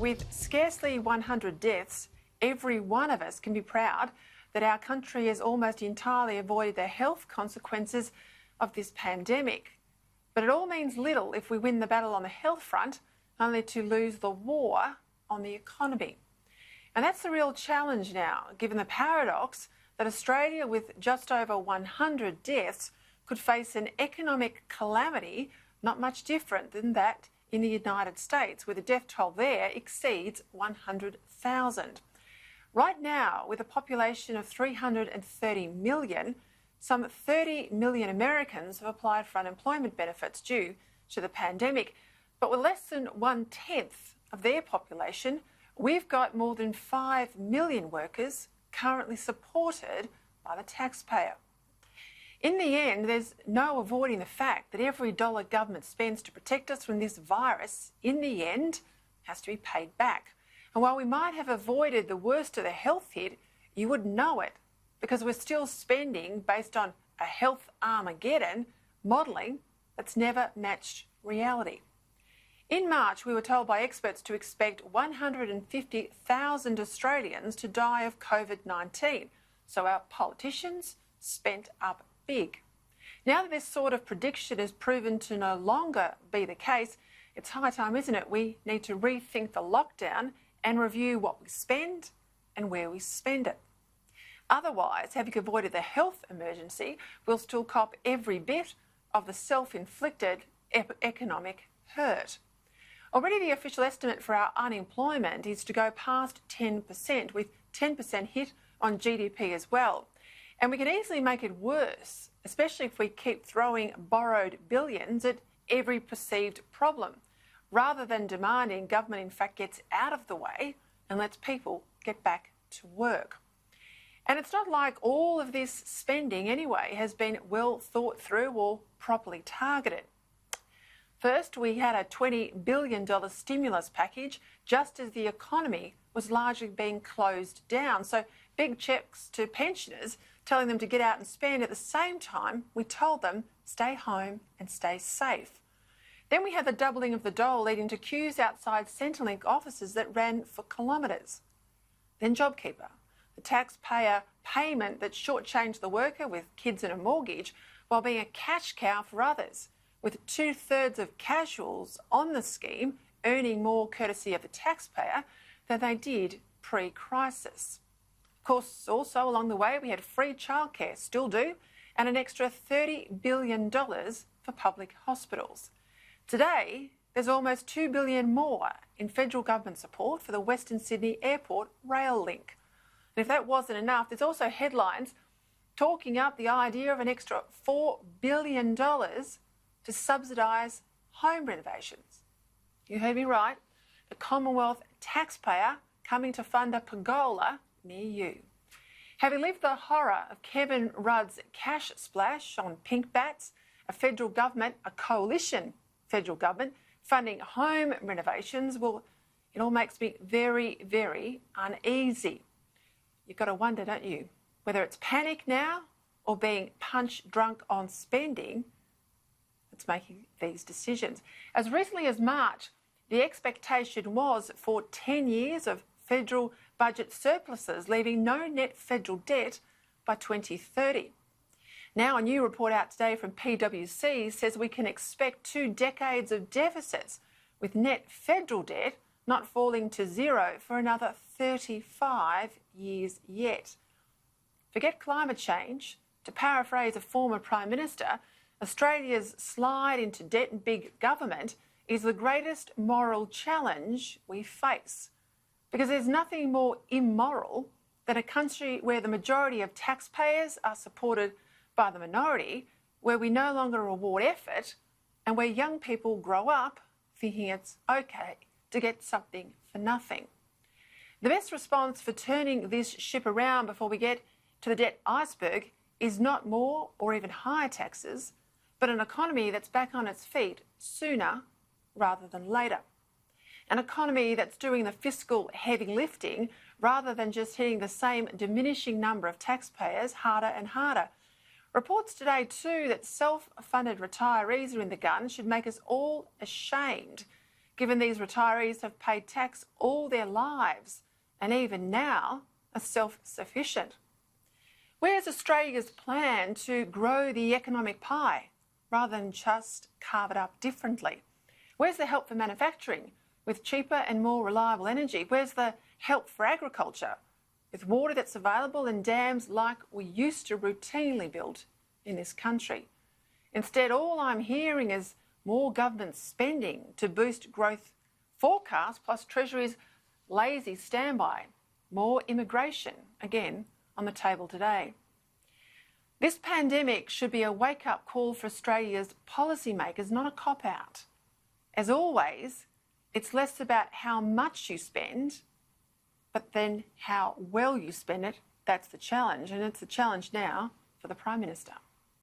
With scarcely 100 deaths, every one of us can be proud that our country has almost entirely avoided the health consequences of this pandemic. But it all means little if we win the battle on the health front, only to lose the war on the economy. And that's the real challenge now, given the paradox that Australia, with just over 100 deaths, could face an economic calamity not much different than that in the United States, where the death toll there exceeds 100,000. Right now, with a population of 330 million, some 30 million Americans have applied for unemployment benefits due to the pandemic. But with less than 1/10 of their population, we've got more than 5 million workers currently supported by the taxpayer. In the end, there's no avoiding the fact that every dollar government spends to protect us from this virus, in the end, has to be paid back. And while we might have avoided the worst of the health hit, you wouldn't know it, because we're still spending based on a health Armageddon modelling that's never matched reality. In March, we were told by experts to expect 150,000 Australians to die of COVID-19. So our politicians spent up big. Now that this sort of prediction has proven to no longer be the case, it's high time, isn't it? We need to rethink the lockdown and review what we spend and where we spend it. Otherwise, having avoided the health emergency, we'll still cop every bit of the self-inflicted economic hurt. Already the official estimate for our unemployment is to go past 10%, with 10% hit on GDP as well. And we can easily make it worse, especially if we keep throwing borrowed billions at every perceived problem, rather than demanding government in fact gets out of the way and lets people get back to work. And it's not like all of this spending anyway has been well thought through or properly targeted. First, we had a $20 billion stimulus package just as the economy was largely being closed down. So big checks to pensioners telling them to get out and spend. At the same time, we told them stay home and stay safe. Then we had the doubling of the dole, leading to queues outside Centrelink offices that ran for kilometres. Then JobKeeper, the taxpayer payment that shortchanged the worker with kids and a mortgage while being a cash cow for others, with 2/3 of casuals on the scheme earning more courtesy of the taxpayer than they did pre-crisis. Of course, also along the way, we had free childcare, still do, and an extra $30 billion for public hospitals. Today, there's almost $2 billion more in federal government support for the Western Sydney Airport rail link. And if that wasn't enough, there's also headlines talking up the idea of an extra $4 billion to subsidise home renovations. You heard me right, the Commonwealth taxpayer coming to fund a pergola near you. Having lived the horror of Kevin Rudd's cash splash on pink bats, a federal government, a coalition federal government, funding home renovations, well, it all makes me very, very uneasy. You've got to wonder, don't you, whether it's panic now or being punch drunk on spending that's making these decisions. As recently as March, the expectation was for 10 years of federal budget surpluses, leaving no net federal debt by 2030. Now, a new report out today from PwC says we can expect 2 decades of deficits, with net federal debt not falling to zero for another 35 years yet. Forget climate change. To paraphrase a former Prime Minister, Australia's slide into debt and big government is the greatest moral challenge we face. Because there's nothing more immoral than a country where the majority of taxpayers are supported by the minority, where we no longer reward effort, and where young people grow up thinking it's okay to get something for nothing. The best response for turning this ship around before we get to the debt iceberg is not more or even higher taxes, but an economy that's back on its feet sooner rather than later. An economy that's doing the fiscal heavy lifting rather than just hitting the same diminishing number of taxpayers harder and harder. Reports today too that self-funded retirees are in the gun should make us all ashamed, given these retirees have paid tax all their lives and even now are self-sufficient? Where's Australia's plan to grow the economic pie rather than just carve it up differently? Where's the help for manufacturing with cheaper and more reliable energy? Where's the help for agriculture with water that's available in dams like we used to routinely build in this country? Instead, all I'm hearing is more government spending to boost growth forecasts, plus Treasury's lazy standby. More immigration, again, on the table today. This pandemic should be a wake-up call for Australia's policymakers, not a cop-out. As always, it's less about how much you spend, but then how well you spend it. That's the challenge, and it's a challenge now for the Prime Minister.